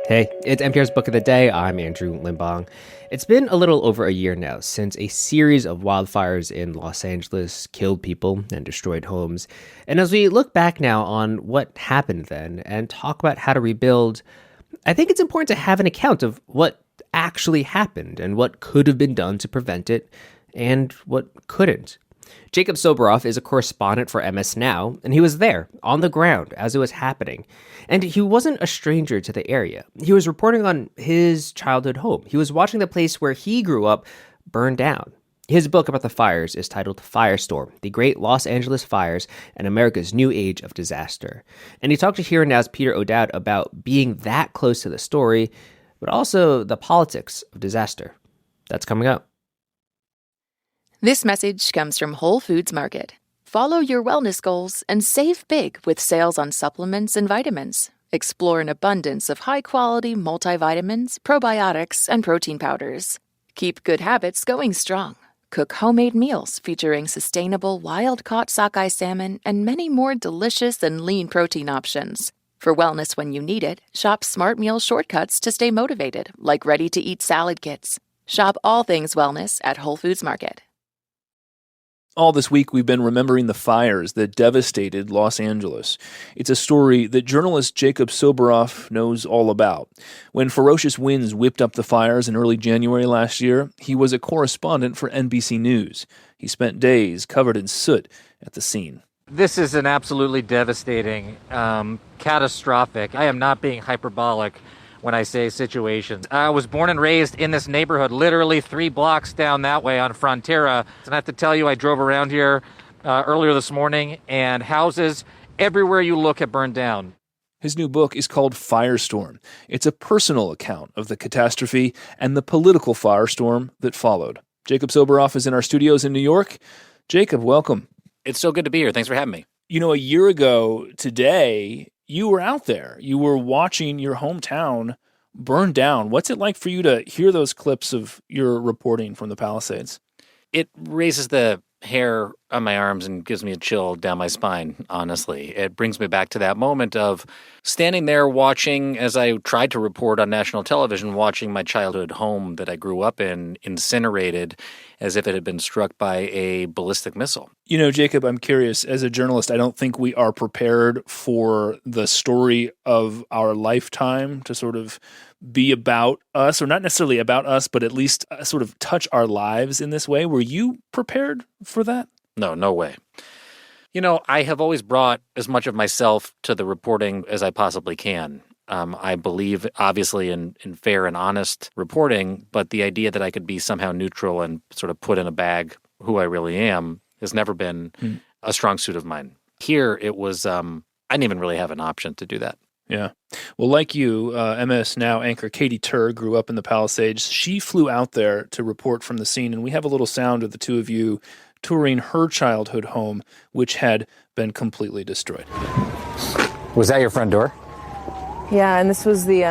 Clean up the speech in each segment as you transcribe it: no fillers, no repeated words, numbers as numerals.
Hey, it's NPR's Book of the Day. I'm Andrew Limbong. It's been a little over a year now since a series of wildfires in Los Angeles killed people and destroyed homes. And as we look back now on what happened then and talk about how to rebuild, I think it's important to have an account of what actually happened and what could have been done to prevent it and what couldn't. Jacob Soboroff is a correspondent for MS Now, and he was there, on the ground, as it was happening. And he wasn't a stranger to the area. He was reporting on his childhood home. He was watching the place where he grew up burn down. His book about the fires is titled Firestorm, The Great Los Angeles Fires and America's New Age of Disaster. And he talked to Here and Now's Peter O'Dowd about being that close to the story, but also the politics of disaster. That's coming up. This message comes from Whole Foods Market. Follow your wellness goals and save big with sales on supplements and vitamins. Explore an abundance of high-quality multivitamins, probiotics, and protein powders. Keep good habits going strong. Cook homemade meals featuring sustainable wild-caught sockeye salmon and many more delicious and lean protein options. For wellness when you need it, shop Smart Meal shortcuts to stay motivated, like ready-to-eat salad kits. Shop all things wellness at Whole Foods Market. All this week, we've been remembering the fires that devastated Los Angeles. It's a story that journalist Jacob Soboroff knows all about. When ferocious winds whipped up the fires in early January last year, he was a correspondent for NBC News. He spent days covered in soot at the scene. This is an absolutely devastating, catastrophic. I am not being hyperbolic when I say situations. I was born and raised in this neighborhood, literally 3 blocks down that way on Frontera. And I have to tell you, I drove around here earlier this morning, and houses everywhere you look have burned down. His new book is called Firestorm. It's a personal account of the catastrophe and the political firestorm that followed. Jacob Soboroff is in our studios in New York. Jacob, welcome. It's so good to be here. Thanks for having me. You know, a year ago today, you were out there. You were watching your hometown burn down. What's it like for you to hear those clips of your reporting from the Palisades? It raises the hair on my arms and gives me a chill down my spine, honestly. It brings me back to that moment of standing there watching, as I tried to report on national television, watching my childhood home that I grew up in incinerated as if it had been struck by a ballistic missile. You know, Jacob, I'm curious. As a journalist, I don't think we are prepared for the story of our lifetime to sort of be about us, or not necessarily about us, but at least sort of touch our lives in this way. Were you prepared for that? No way. You know, I have always brought as much of myself to the reporting as I possibly can. I believe, obviously, in fair and honest reporting, but the idea that I could be somehow neutral and sort of put in a bag who I really am has never been a strong suit of mine. Here, it was, I didn't even really have an option to do that. Yeah. Well, like you, MS Now anchor Katie Tur grew up in the Palisades. She flew out there to report from the scene, and we have a little sound of the two of you touring her childhood home, which had been completely destroyed. Was that your front door? Yeah, and this was the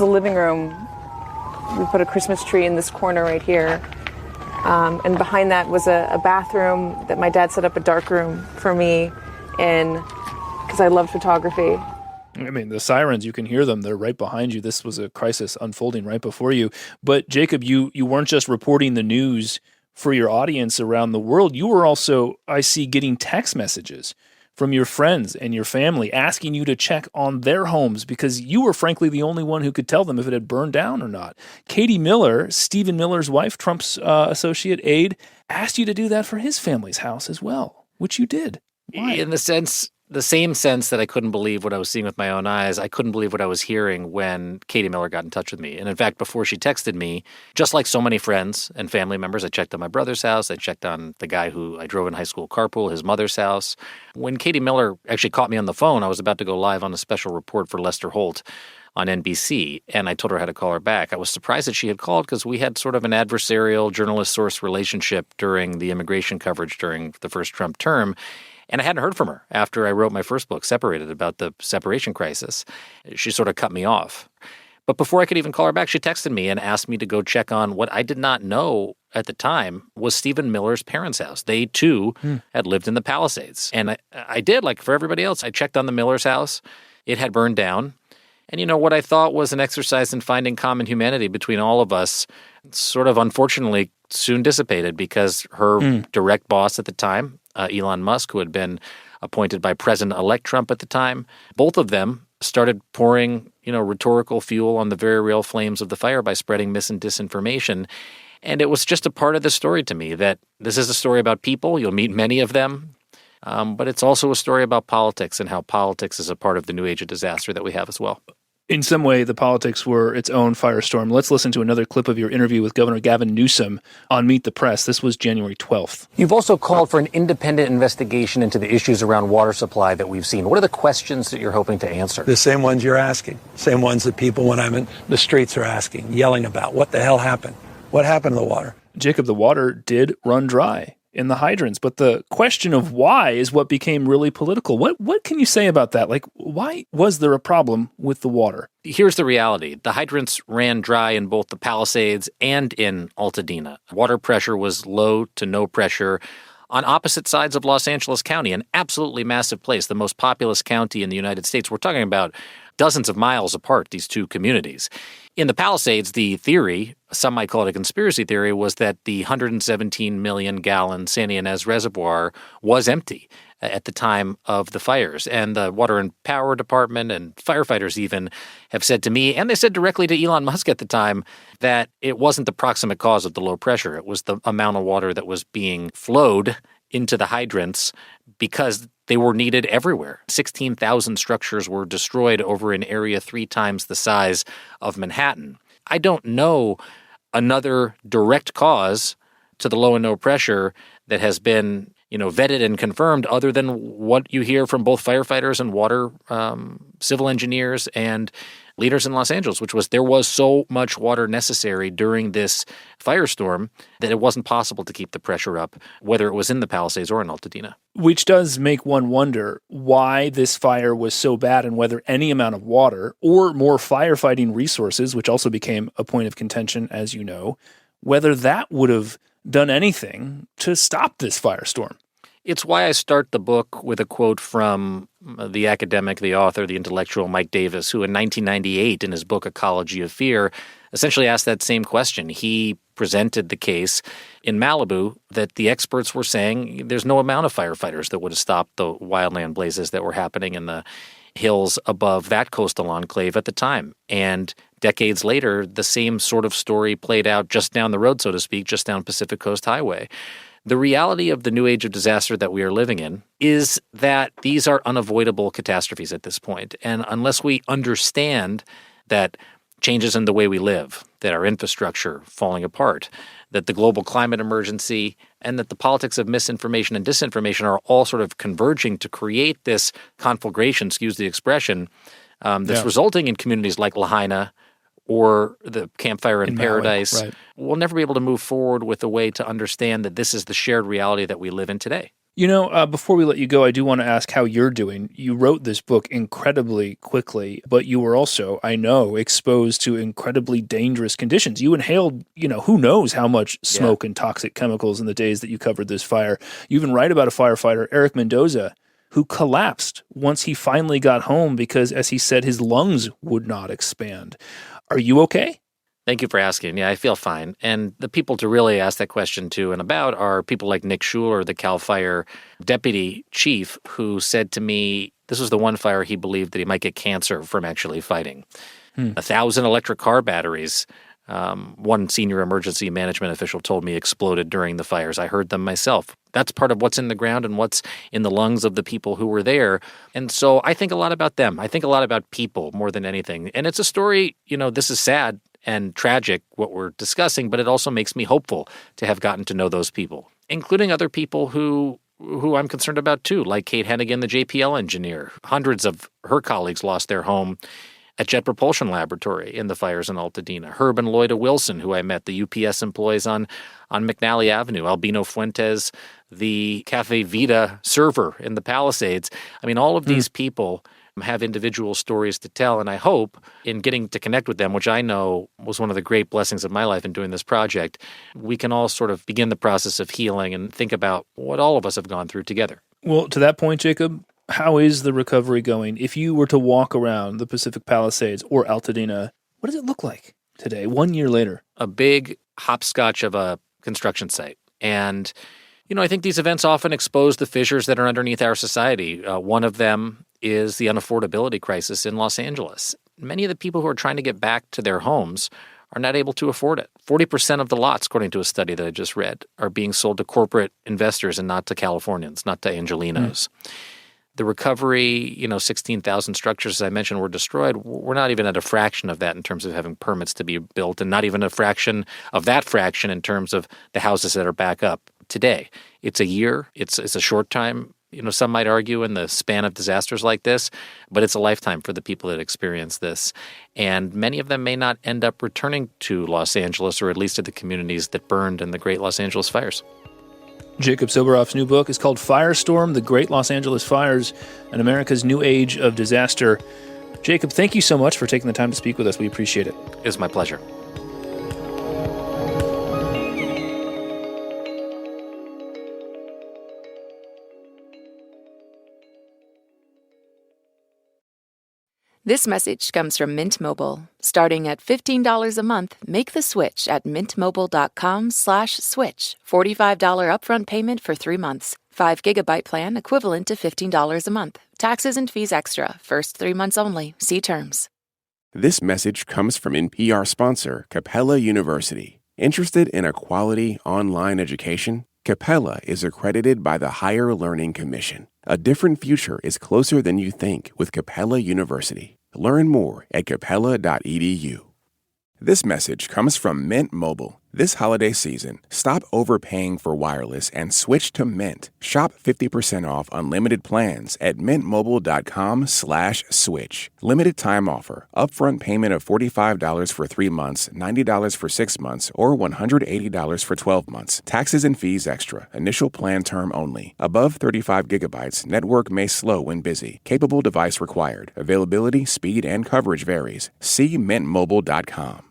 living room. We put a Christmas tree in this corner right here. And behind that was a bathroom that my dad set up a dark room for me in, because I loved photography. I mean, the sirens, you can hear them. They're right behind you. This was a crisis unfolding right before you. But Jacob, you weren't just reporting the news for your audience around the world. You were also, I see, getting text messages from your friends and your family asking you to check on their homes because you were frankly the only one who could tell them if it had burned down or not. Katie Miller, Stephen Miller's wife, Trump's associate aide, asked you to do that for his family's house as well, which you did. Why? In the same sense that I couldn't believe what I was seeing with my own eyes, I couldn't believe what I was hearing when Katie Miller got in touch with me. And in fact, before she texted me, just like so many friends and family members, I checked on my brother's house. I checked on the guy who I drove in high school carpool, his mother's house. When Katie Miller actually caught me on the phone, I was about to go live on a special report for Lester Holt on NBC, and I told her how to call her back. I was surprised that she had called because we had sort of an adversarial journalist-source relationship during the immigration coverage during the first Trump term. And I hadn't heard from her after I wrote my first book, Separated, about the separation crisis. She sort of cut me off. But before I could even call her back, she texted me and asked me to go check on what I did not know at the time was Stephen Miller's parents' house. They, too, had lived in the Palisades. And I did, like for everybody else, I checked on the Miller's house. It had burned down. And, what I thought was an exercise in finding common humanity between all of us sort of unfortunately soon dissipated because her direct boss at the time, Elon Musk, who had been appointed by President-elect Trump at the time, both of them started pouring, rhetorical fuel on the very real flames of the fire by spreading mis and disinformation. And it was just a part of the story to me that this is a story about people. You'll meet many of them. But it's also a story about politics and how politics is a part of the new age of disaster that we have as well. In some way, the politics were its own firestorm. Let's listen to another clip of your interview with Governor Gavin Newsom on Meet the Press. This was January 12th. You've also called for an independent investigation into the issues around water supply that we've seen. What are the questions that you're hoping to answer? The same ones you're asking. Same ones that people when I'm in the streets are asking, yelling about. What the hell happened? What happened to the water? Jacob, the water did run dry in the hydrants, but the question of why is what became really political. What can you say about that? Like, why was there a problem with the water? Here's the reality. The hydrants ran dry in both the Palisades and in Altadena. Water pressure was low to no pressure on opposite sides of Los Angeles County, an absolutely massive place, the most populous county in the United States. We're talking about dozens of miles apart, these two communities. In the Palisades, the theory, some might call it a conspiracy theory, was that the 117 million gallon Santa Ynez Reservoir was empty at the time of the fires. And the Water and Power Department and firefighters even have said to me, and they said directly to Elon Musk at the time, that it wasn't the proximate cause of the low pressure. It was the amount of water that was being flowed into the hydrants because they were needed everywhere. 16,000 structures were destroyed over an area 3 times the size of Manhattan. I don't know another direct cause to the low and no pressure that has been, vetted and confirmed other than what you hear from both firefighters and water civil engineers and leaders in Los Angeles, which was there was so much water necessary during this firestorm that it wasn't possible to keep the pressure up, whether it was in the Palisades or in Altadena. Which does make one wonder why this fire was so bad and whether any amount of water or more firefighting resources, which also became a point of contention, as you know, whether that would have done anything to stop this firestorm. It's why I start the book with a quote from the academic, the author, the intellectual Mike Davis, who in 1998 in his book Ecology of Fear essentially asked that same question. He presented the case in Malibu that the experts were saying there's no amount of firefighters that would have stopped the wildland blazes that were happening in the hills above that coastal enclave at the time. And decades later, the same sort of story played out just down the road, so to speak, just down Pacific Coast Highway. The reality of the new age of disaster that we are living in is that these are unavoidable catastrophes at this point. And unless we understand that changes in the way we live, that our infrastructure falling apart, that the global climate emergency, and that the politics of misinformation and disinformation are all sort of converging to create this conflagration, excuse the expression, that's resulting in communities like Lahaina or the Campfire in Paradise, Maui, right. We'll never be able to move forward with a way to understand that this is the shared reality that we live in today. Before we let you go, I do want to ask how you're doing. You wrote this book incredibly quickly, but you were also, I know, exposed to incredibly dangerous conditions. You inhaled, who knows how much smoke and toxic chemicals in the days that you covered this fire. You even write about a firefighter, Eric Mendoza, who collapsed once he finally got home because, as he said, his lungs would not expand. Are you okay? Thank you for asking. Yeah, I feel fine. And the people to really ask that question to and about are people like Nick Schuler, the CAL FIRE deputy chief, who said to me, this was the one fire he believed that he might get cancer from actually fighting. 1,000 electric car batteries, one senior emergency management official told me, exploded during the fires. I heard them myself. That's part of what's in the ground and what's in the lungs of the people who were there. And so I think a lot about them. I think a lot about people more than anything. And it's a story, this is sad and tragic, what we're discussing, but it also makes me hopeful to have gotten to know those people, including other people who I'm concerned about too, like Kate Hennigan, the JPL engineer. Hundreds of her colleagues lost their home at Jet Propulsion Laboratory in the fires in Altadena. Herb and Lloyda Wilson, who I met, the UPS employees on McNally Avenue. Albino Fuentes, the Cafe Vita server in the Palisades. I mean, all of these people have individual stories to tell, and I hope in getting to connect with them, which I know was one of the great blessings of my life in doing this project, we can all sort of begin the process of healing and think about what all of us have gone through together. Well, to that point, Jacob, How is the recovery going? If you were to walk around the Pacific Palisades or Altadena, what does it look like today, 1 year later? A big hopscotch of a construction site. And, I think these events often expose the fissures that are underneath our society. One of them is the unaffordability crisis in Los Angeles. Many of the people who are trying to get back to their homes are not able to afford it. 40% of the lots, according to a study that I just read, are being sold to corporate investors and not to Californians, not to Angelenos. The recovery, 16,000 structures, as I mentioned, were destroyed. We're not even at a fraction of that in terms of having permits to be built, and not even a fraction of that fraction in terms of the houses that are back up today. It's a year. It's a short time, some might argue, in the span of disasters like this, but it's a lifetime for the people that experience this. And many of them may not end up returning to Los Angeles, or at least to the communities that burned in the Great Los Angeles Fires. Jacob Soboroff's new book is called Firestorm, The Great Los Angeles Fires and America's New Age of Disaster. Jacob, thank you so much for taking the time to speak with us. We appreciate it. It's my pleasure. This message comes from Mint Mobile. Starting at $15 a month, make the switch at mintmobile.com/switch. $45 upfront payment for 3 months. 5 gigabyte plan equivalent to $15 a month. Taxes and fees extra. First 3 months only. See terms. This message comes from NPR sponsor Capella University. Interested in a quality online education? Capella is accredited by the Higher Learning Commission. A different future is closer than you think with Capella University. Learn more at capella.edu. This message comes from Mint Mobile. This holiday season, stop overpaying for wireless and switch to Mint. Shop 50% off unlimited plans at mintmobile.com/switch. Limited time offer. Upfront payment of $45 for 3 months, $90 for 6 months, or $180 for 12 months. Taxes and fees extra. Initial plan term only. Above 35 gigabytes, network may slow when busy. Capable device required. Availability, speed, and coverage varies. See mintmobile.com.